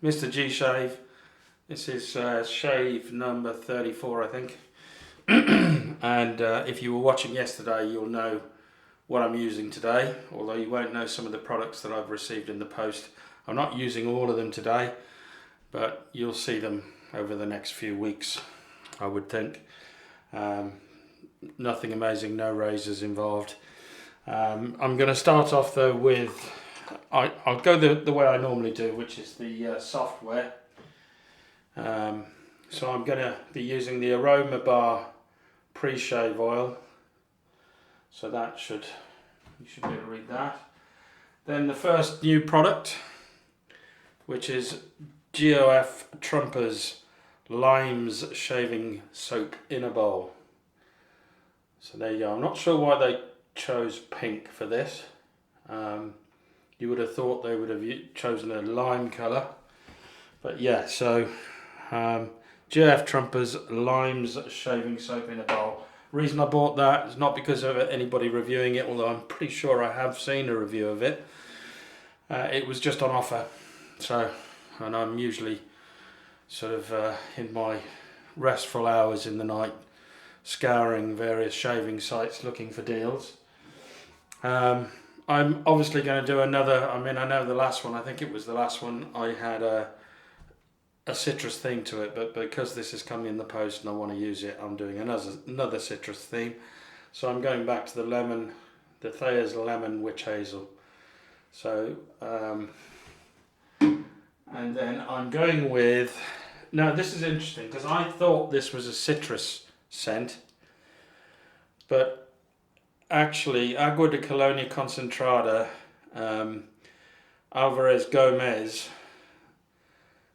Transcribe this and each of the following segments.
Mr. G Shave. This is shave number 34, I think. And if you were watching yesterday, you'll know what I'm using today, although you won't know some of the products that I've received in the post. I'm not using all of them today, but you'll see them over the next few weeks, I would think. Nothing amazing, no razors involved. I'm going to start off though with, I'll go the way I normally do, which is the software. So I'm going to be using the Aromabar pre-shave oil. So that you should be able to read that. Then the first new product, which is GOF Trumpers Limes Shaving Soap in a Bowl. So there you go. I'm not sure why they chose pink for this. You would have thought they would have chosen a lime colour. But yeah, so GOF Trumpers Limes Shaving Soap in a Bowl. Reason I bought that is not because of anybody reviewing it, although I'm pretty sure I have seen a review of it. It was just on offer. So, and I'm usually sort of in my restful hours in the night scouring various shaving sites looking for deals. I'm obviously going to do another. I mean, I know the last one, I think it was the last one, I had a citrus theme to it, but because this is coming in the post and I want to use it, I'm doing another citrus theme. So I'm going back to the Thayers lemon witch hazel. So and then I'm going with, now this is interesting because I thought this was a citrus scent, but actually Agua de Cologne Concentrada Alvarez Gomez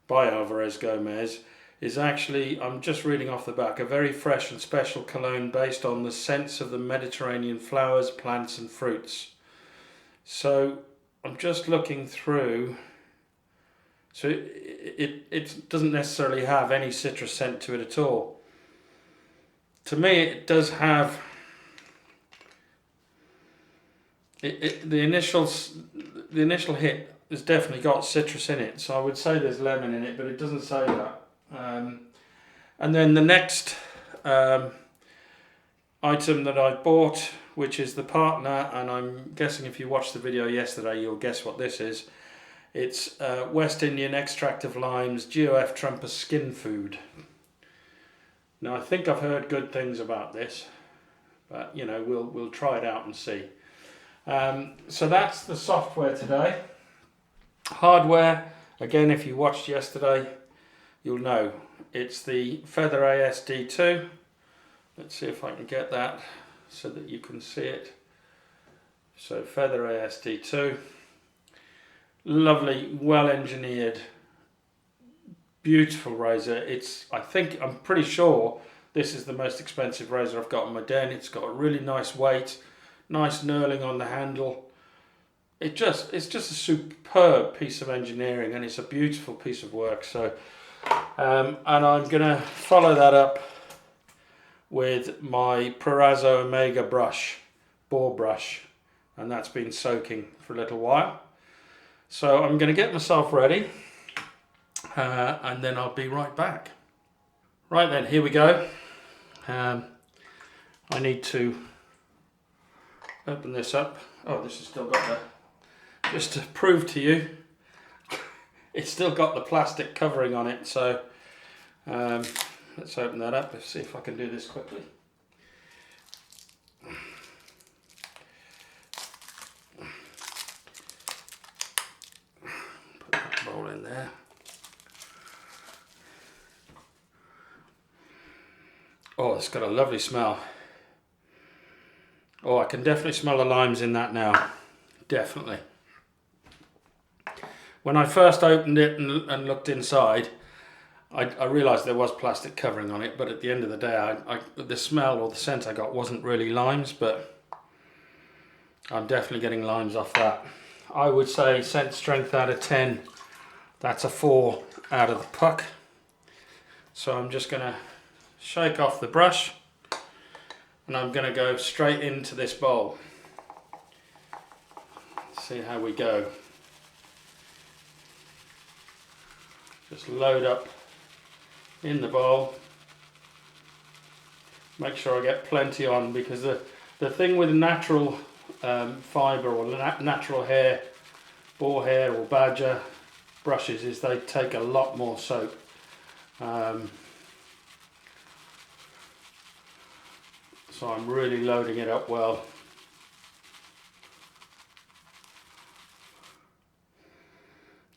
by Alvarez Gomez is actually, I'm just reading off the back, a very fresh and special cologne based on the scents of the Mediterranean flowers, plants and fruits. So I'm just looking through, so it doesn't necessarily have any citrus scent to it at all. To me it does have, the initial hit has definitely got citrus in it, so I would say there's lemon in it, but it doesn't say that. And then the next item that I bought, which is the partner, and I'm guessing if you watched the video yesterday you'll guess what this is. It's West Indian extract of limes, GOF Trumpers Skin Food. Now I think I've heard good things about this, but you know, we'll try it out and see. So that's the software today. Hardware, again, if you watched yesterday, you'll know it's the Feather AS-D2. Let's see if I can get that so that you can see it. So Feather AS-D2, lovely, well engineered, beautiful razor. I'm pretty sure this is the most expensive razor I've got on my den. It's got a really nice weight, nice knurling on the handle. It's just a superb piece of engineering, and it's a beautiful piece of work. So, and I'm gonna follow that up with my Proraso Omega brush, Boar brush, and that's been soaking for a little while. So I'm gonna get myself ready, and then I'll be right back. Right then, here we go. I need to open this up. Oh, this has still got the, just to prove to you, it's still got the plastic covering on it. So let's open that up. Let's see if I can do this quickly. Put that bowl in there. Oh, it's got a lovely smell. Oh, I can definitely smell the limes in that now. Definitely. When I first opened it and looked inside, I realised there was plastic covering on it, but at the end of the day, the smell or the scent I got wasn't really limes, but I'm definitely getting limes off that. I would say scent strength out of 10, that's a 4 out of the puck. So I'm just going to shake off the brush, and I'm going to go straight into this bowl. See how we go. Just load up in the bowl. Make sure I get plenty on, because the thing with natural fibre or natural hair, boar hair or badger brushes, is they take a lot more soap. So I'm really loading it up well.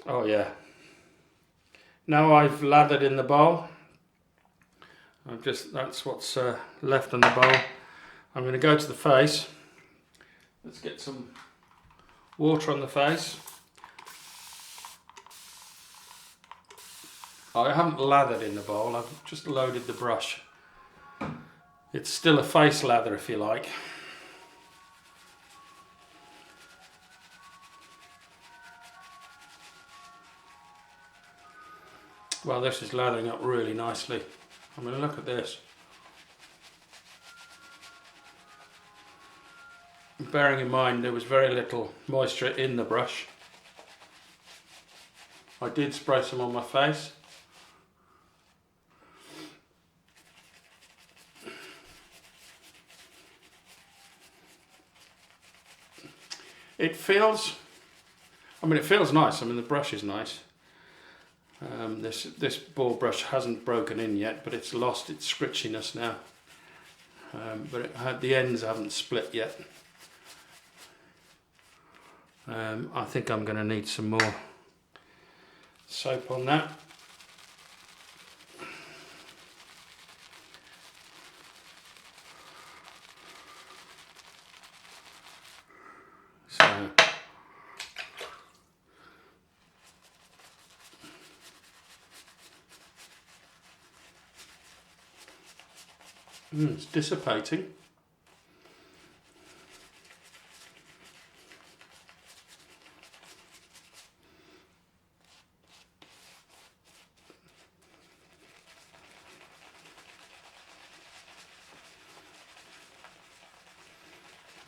Oh yeah. Now I've lathered in the bowl. That's what's left on the bowl. I'm going to go to the face. Let's get some water on the face. I haven't lathered in the bowl, I've just loaded the brush. It's still a face lather, if you like. Well, this is lathering up really nicely. I mean, look at this. Bearing in mind there was very little moisture in the brush. I did spray some on my face. It feels nice. I mean, the brush is nice. This Boar brush hasn't broken in yet, but it's lost its scritchiness now. But the ends haven't split yet. I think I'm going to need some more soap on that. So it's dissipating.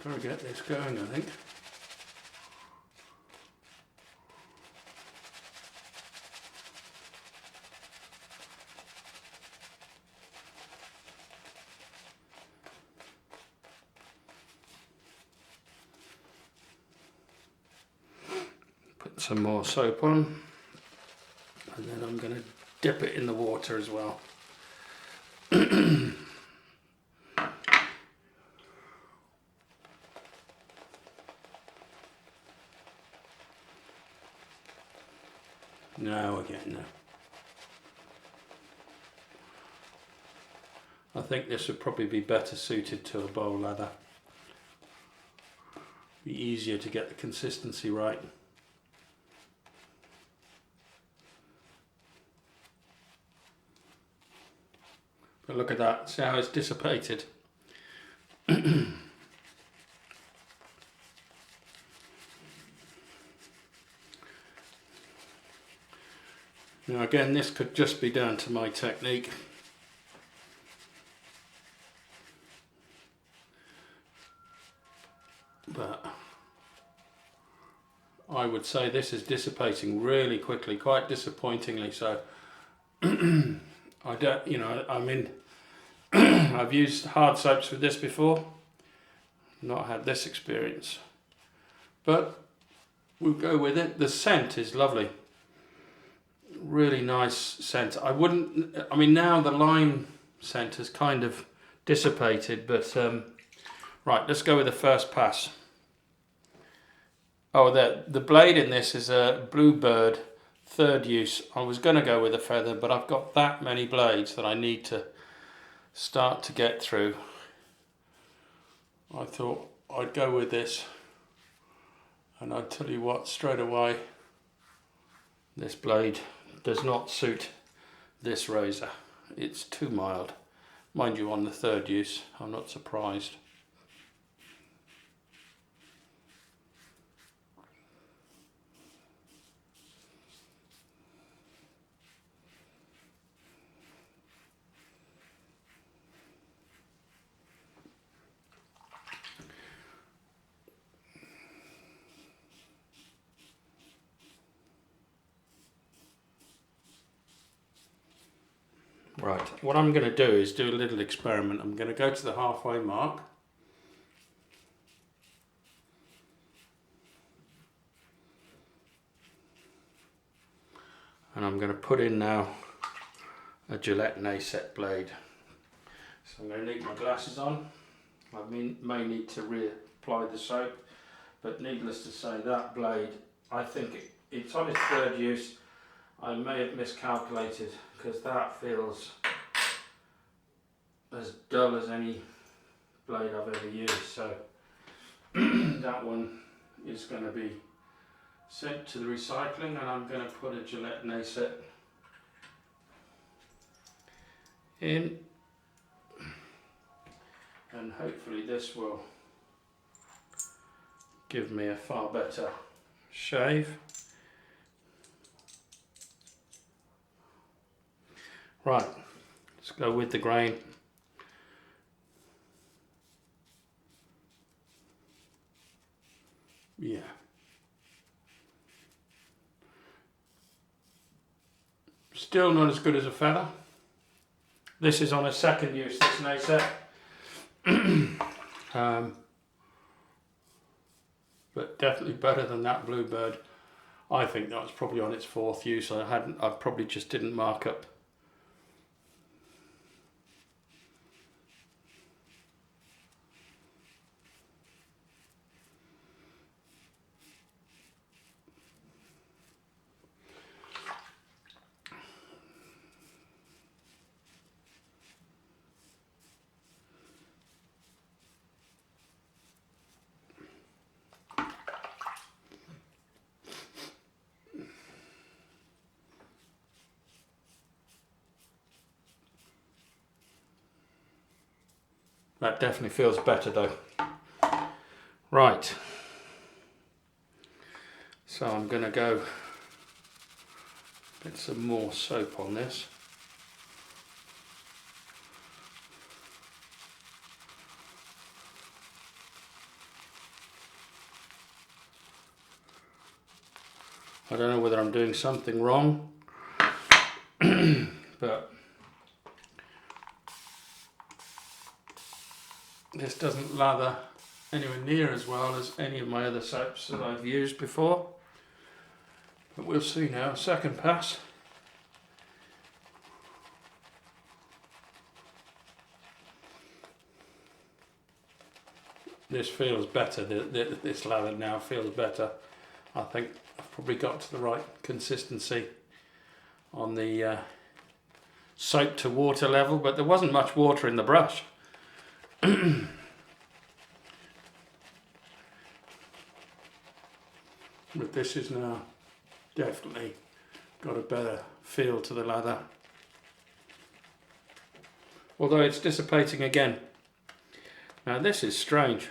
Gotta get this going, I think. Put some more soap on, and then I'm going to dip it in the water as well. Now again, no. I think this would probably be better suited to a bowl lather. Be easier to get the consistency right. But look at that, see how it's dissipated. Now again, this could just be down to my technique. But I would say this is dissipating really quickly, quite disappointingly so. I don't, I mean, I've used hard soaps with this before, not had this experience. But we'll go with it. The scent is lovely. Really nice scent. I mean, now the lime scent has kind of dissipated, but right, let's go with the first pass. Oh, the blade in this is a Bluebird third use. I was going to go with a feather, but I've got that many blades that I need to start to get through. I thought I'd go with this, and I'd tell you what, straight away, this blade does not suit this razor. It's too mild. Mind you, on the third use, I'm not surprised. Right, what I'm going to do is do a little experiment. I'm going to go to the halfway mark. And I'm going to put in now a Gillette Nacet blade. So I'm going to need my glasses on. I may need to reapply the soap, but needless to say, that blade, I think it's on its third use. I may have miscalculated because that feels as dull as any blade I've ever used. So that one is going to be sent to the recycling, and I'm going to put a Gillette Nacet in, and hopefully this will give me a far better shave. Right, let's go with the grain. Yeah. Still not as good as a feather. This is on a second use, this Nacet. But definitely better than that Bluebird. I think that was probably on its fourth use. I probably just didn't mark up. That definitely feels better though. Right. So I'm going to go get some more soap on this. I don't know whether I'm doing something wrong, but this doesn't lather anywhere near as well as any of my other soaps that I've used before. But we'll see now. Second pass. This feels better. This lather now feels better. I think I've probably got to the right consistency on the soap to water level, but there wasn't much water in the brush. But this is now definitely got a better feel to the lather. Although it's dissipating again. Now this is strange.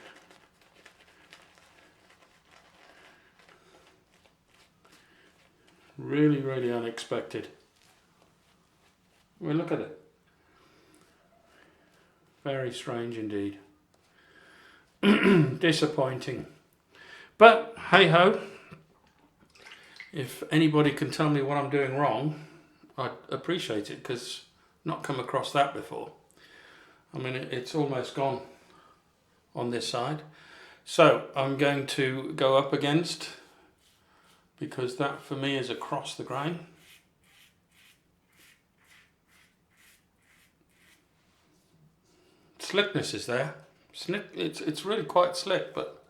Really, really unexpected. Well, look at it. Very strange indeed. Disappointing. But hey ho. If anybody can tell me what I'm doing wrong, I'd appreciate it, because I've not come across that before. I mean, it's almost gone on this side. So I'm going to go up against, because that for me is across the grain. Slickness is there. It's really quite slick, but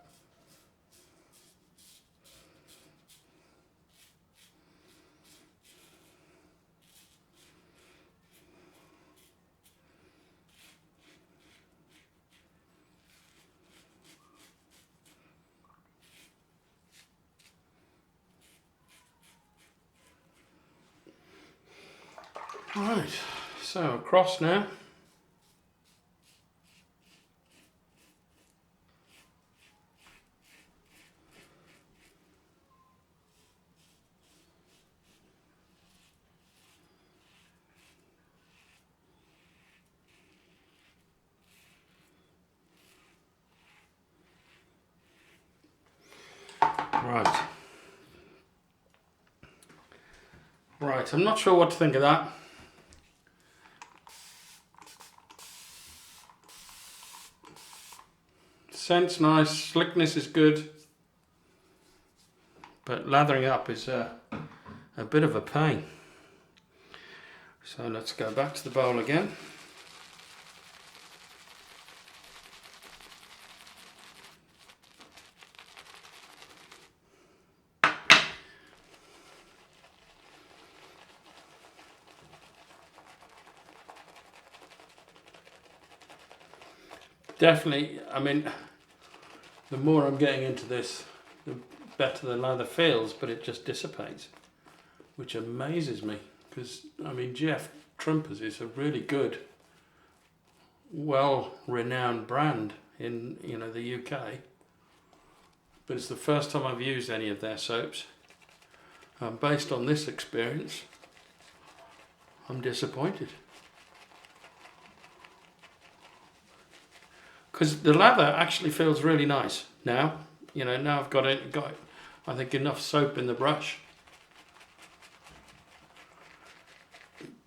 right, so across now. Right. Right, I'm not sure what to think of that. Scent's nice, slickness is good, but lathering up is a bit of a pain. So let's go back to the bowl again. Definitely, I mean, the more I'm getting into this, the better the lather feels, but it just dissipates, which amazes me, because, I mean, GF Trumpers is a really good, well-renowned brand in, you know, the UK, but it's the first time I've used any of their soaps. Based on this experience, I'm disappointed. Because the lather actually feels really nice now. You know, now I've got I think enough soap in the brush.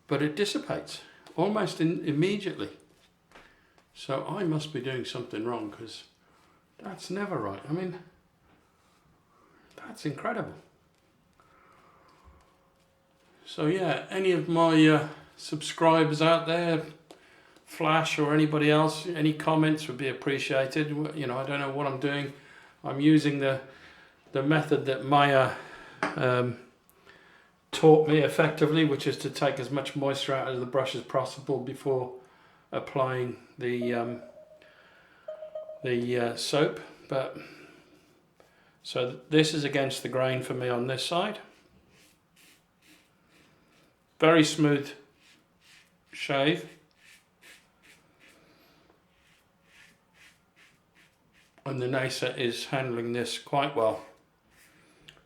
But it dissipates almost immediately. So I must be doing something wrong, because that's never right. I mean, that's incredible. So yeah, any of my subscribers out there, Flash or anybody else, any comments would be appreciated. You know, I don't know what I'm doing. I'm using the method that Maya taught me effectively, which is to take as much moisture out of the brush as possible before applying the soap. But so this is against the grain for me on this side. Very smooth shave. And the Nacet is handling this quite well.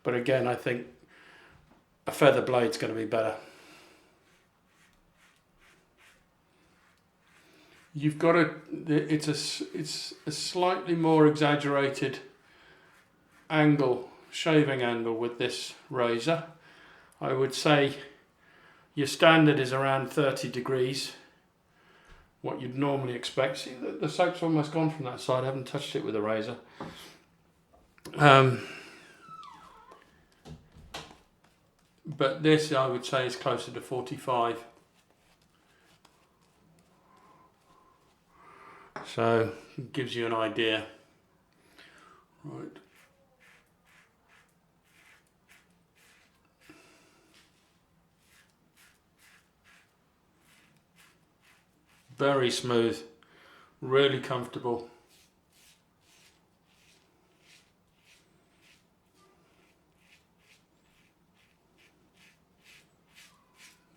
But again, I think a feather blade's going to be better. You've got it's a slightly more exaggerated angle, shaving angle with this razor. I would say your standard is around 30 degrees. What you'd normally expect. See, the soap's almost gone from that side. I haven't touched it with a razor. But this, I would say, is closer to 45. So it gives you an idea. Right. Very smooth, really comfortable.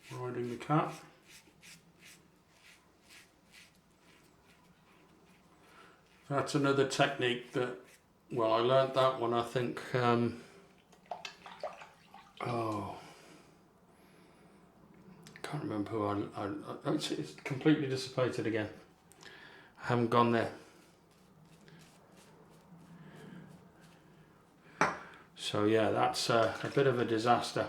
Riding the cap. That's another technique that, well, I learnt that one, I think, can't remember who it's completely dissipated again. I haven't gone there. So yeah, that's a bit of a disaster.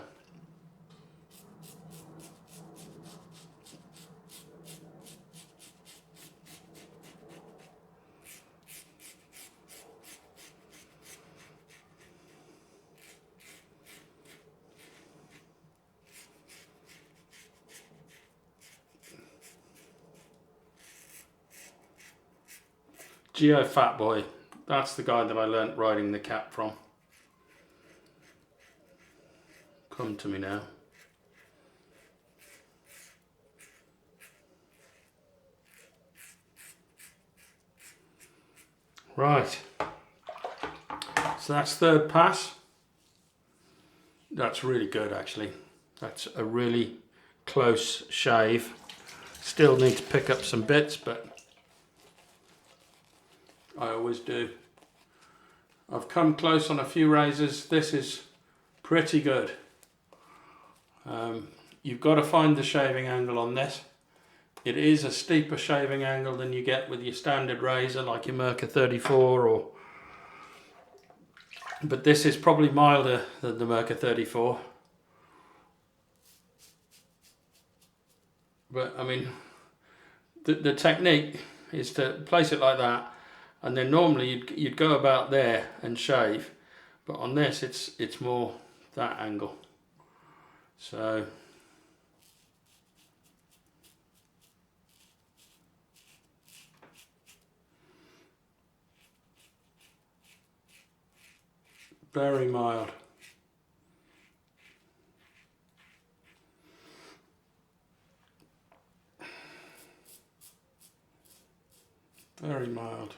Geo Fat Boy, that's the guy that I learnt riding the cap from. Come to me now. Right, so that's third pass. That's really good actually. That's a really close shave. Still need to pick up some bits, but I always do. I've come close on a few razors. This is pretty good. You've got to find the shaving angle on this. It is a steeper shaving angle than you get with your standard razor like your mrg34 but this is probably milder than the mrg34. But I mean, the technique is to place it like that and then normally you'd go about there and shave, but on this it's more that angle. So very mild. Very mild.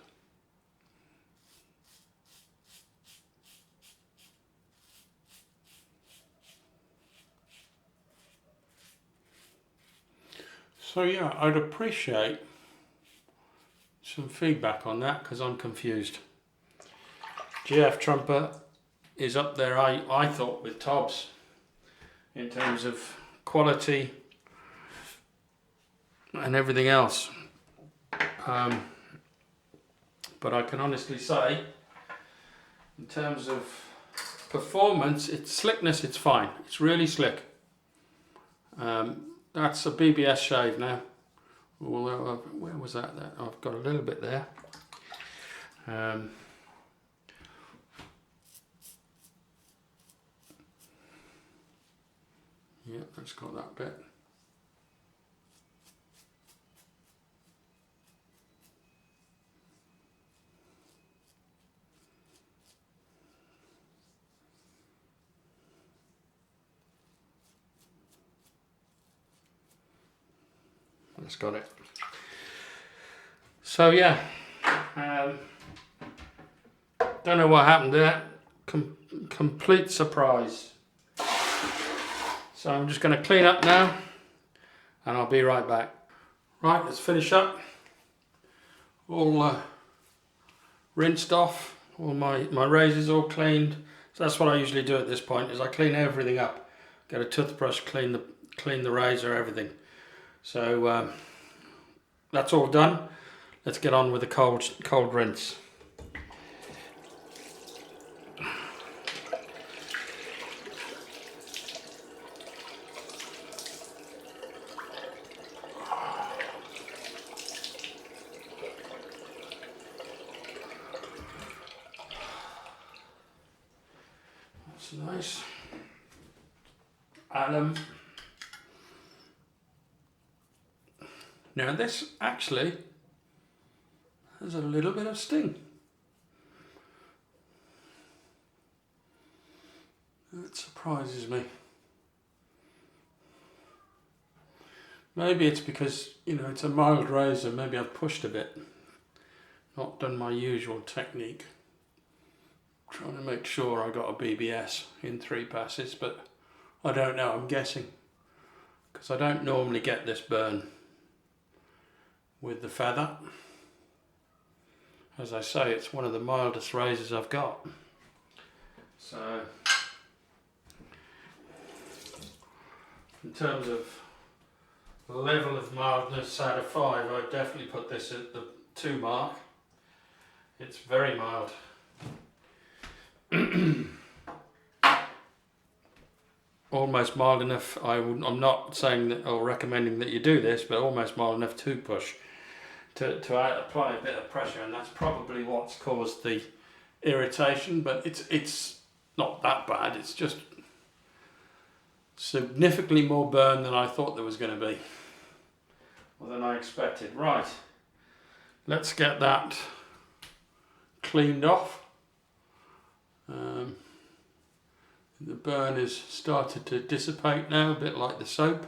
So yeah, I'd appreciate some feedback on that because I'm confused. GF Trumper is up there, I thought, with Tobbs in terms of quality and everything else. But I can honestly say, in terms of performance, its slickness, it's fine. It's really slick. That's a BBS shave now. Although, where was that? I've got a little bit there. Yeah, that's got that bit. That's got it. So yeah, don't know what happened there. Complete surprise. So I'm just going to clean up now and I'll be right back. Right, let's finish up. All rinsed off, all my razors all cleaned. So that's what I usually do at this point, is I clean everything up. Get a toothbrush, clean the razor, everything. So that's all done. Let's get on with the cold rinse. That's nice. Now this actually has a little bit of sting. That surprises me. Maybe it's because, you know, it's a mild razor, maybe I've pushed a bit. Not done my usual technique. Trying to make sure I got a BBS in 3 passes, but I don't know, I'm guessing. Because I don't normally get this burn with the feather. As I say, it's one of the mildest razors I've got. So, in terms of level of mildness out of 5, I'd definitely put this at the 2 mark. It's very mild. Almost mild enough, I'm not saying that or recommending that you do this, but almost mild enough to push. To apply a bit of pressure, and that's probably what's caused the irritation, but it's not that bad. It's just significantly more burn than I thought there was going to be, or than I expected. Right, let's get that cleaned off. The burn has started to dissipate now, a bit like the soap.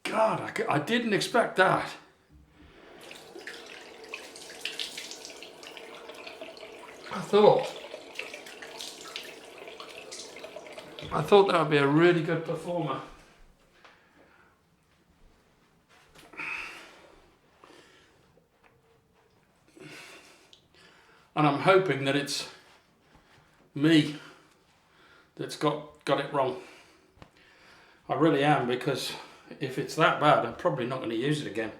God, I didn't expect that. I thought that would be a really good performer. And I'm hoping that it's me that's got it wrong. I really am, because if it's that bad, I'm probably not going to use it again.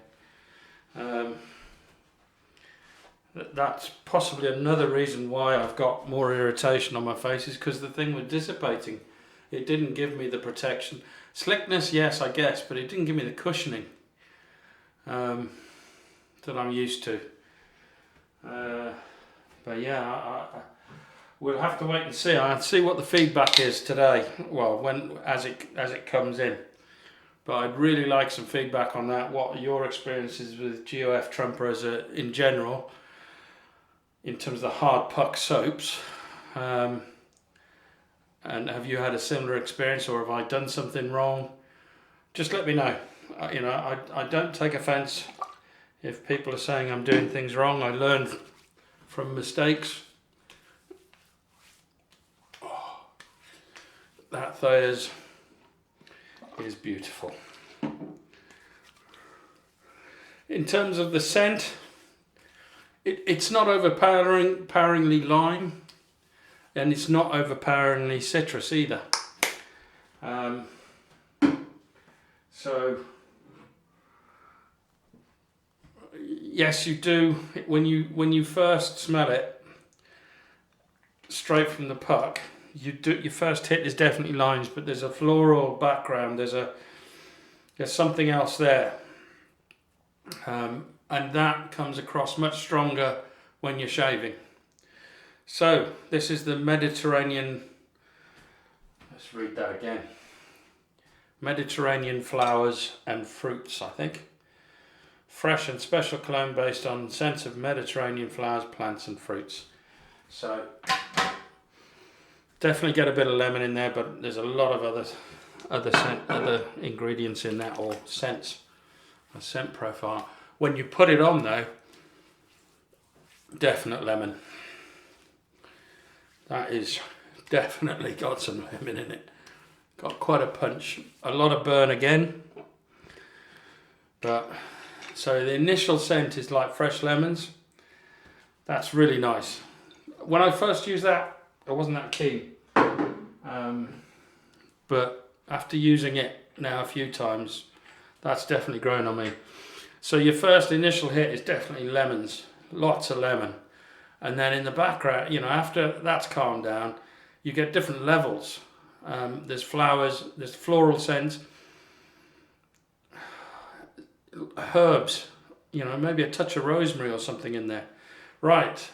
That's possibly another reason why I've got more irritation on my face, is because the thing was dissipating. It didn't give me the protection. Slickness, yes, I guess, but it didn't give me the cushioning. that I'm used to. But yeah, we'll have to wait and see. I'll see what the feedback is today. Well, as it comes in. But I'd really like some feedback on that. What are your experiences with GOF Trumper in general, in terms of the hard puck soaps? And have you had a similar experience, or have I done something wrong? Just let me know. I don't take offence if people are saying I'm doing things wrong. I learn from mistakes. Oh, that Thayers is beautiful. In terms of the scent, it's not overpoweringly lime, and it's not overpoweringly citrus either. So yes, you do, when you first smell it straight from the puck, your first hit is definitely limes, but there's a floral background, there's something else there, and that comes across much stronger when you're shaving. So this is the Mediterranean, let's read that again, Mediterranean flowers and fruits, I think. Fresh and special cologne based on scents of Mediterranean flowers, plants and fruits. So definitely get a bit of lemon in there, but there's a lot of other ingredients in that, or scents, a scent profile. When you put it on though, definite lemon. That is definitely got some lemon in it. Got quite a punch, a lot of burn again. But so the initial scent is like fresh lemons. That's really nice. When I first used that, I wasn't that keen. But after using it now a few times, that's definitely grown on me. So your first initial hit is definitely lemons, lots of lemon. And then in the background, after that's calmed down, you get different levels. There's flowers, there's floral scents, herbs, maybe a touch of rosemary or something in there. Right,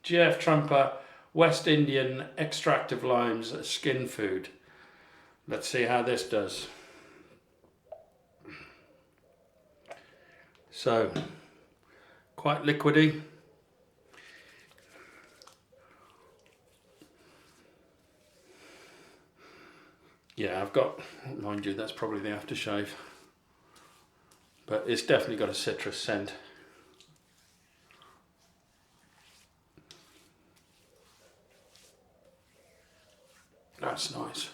GF Trumper, West Indian extract of limes, skin food. Let's see how this does. So, quite liquidy. Yeah, I've got, mind you, that's probably the aftershave. But it's definitely got a citrus scent. That's nice.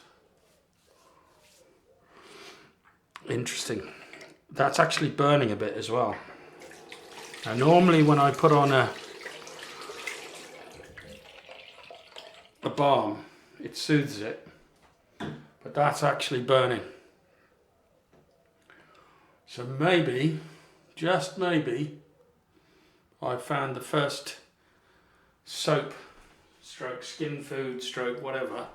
Interesting. That's actually burning a bit as well. Now normally when I put on a balm, it soothes it. But that's actually burning. So maybe, just maybe, I found the first soap, stroke skin food, stroke whatever,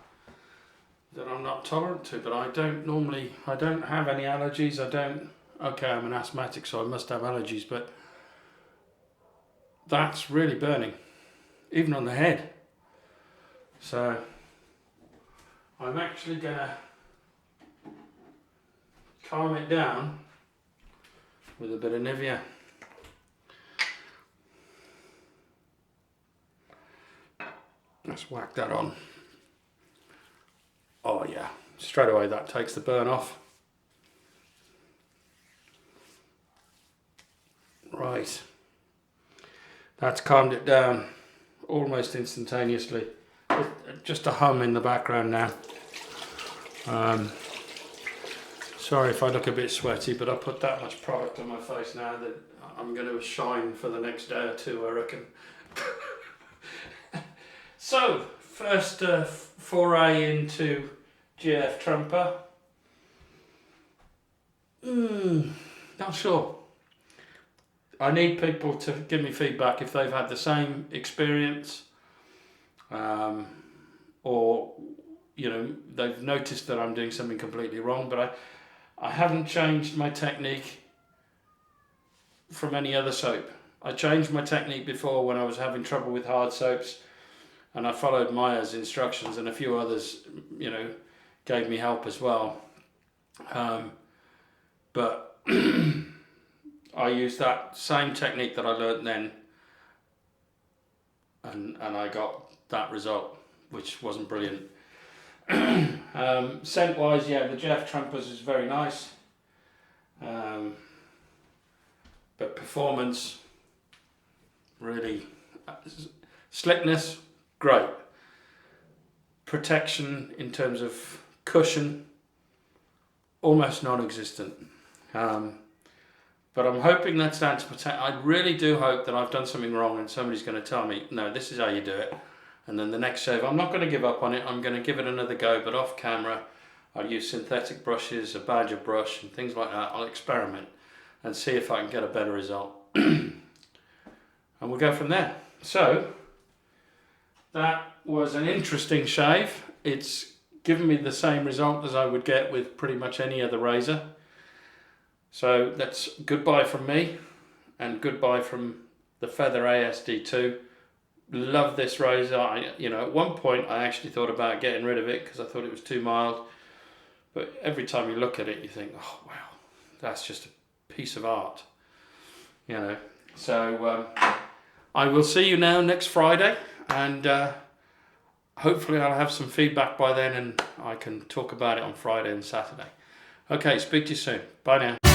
that I'm not tolerant to. But I don't have any allergies. Okay, I'm an asthmatic, so I must have allergies, but that's really burning, even on the head. So I'm actually gonna calm it down with a bit of Nivea. Let's whack that on. Oh yeah, straight away that takes the burn off. Right, that's calmed it down almost instantaneously. Just a hum in the background now. Sorry if I look a bit sweaty, but I put that much product on my face now that I'm going to shine for the next day or two, I reckon. So, first foray into GF Trumper. Not sure. I need people to give me feedback if they've had the same experience, or they've noticed that I'm doing something completely wrong, but I haven't changed my technique from any other soap. I changed my technique before when I was having trouble with hard soaps, and I followed Maya's instructions, and a few others, you know, gave me help as well. But I used that same technique that I learned then, and I got that result, which wasn't brilliant. Scent wise, yeah, the Jeff Trumpers is very nice, but performance, really, slickness, great. Protection in terms of cushion, almost non-existent. But I'm hoping that's down to protect. I really do hope that I've done something wrong and somebody's going to tell me, no, this is how you do it. And then the next shave, I'm not going to give up on it. I'm going to give it another go, but off camera, I'll use synthetic brushes, a badger brush, and things like that. I'll experiment and see if I can get a better result. And we'll go from there. So, that was an interesting shave. It's given me the same result as I would get with pretty much any other razor. So that's goodbye from me, and goodbye from the Feather AS-D2. Love this razor. You know, at one point I actually thought about getting rid of it because I thought it was too mild. But every time you look at it, you think, oh wow, that's just a piece of art. You know. So I will see you now next Friday, and hopefully I'll have some feedback by then, and I can talk about it on Friday and Saturday. Okay, speak to you soon. Bye now.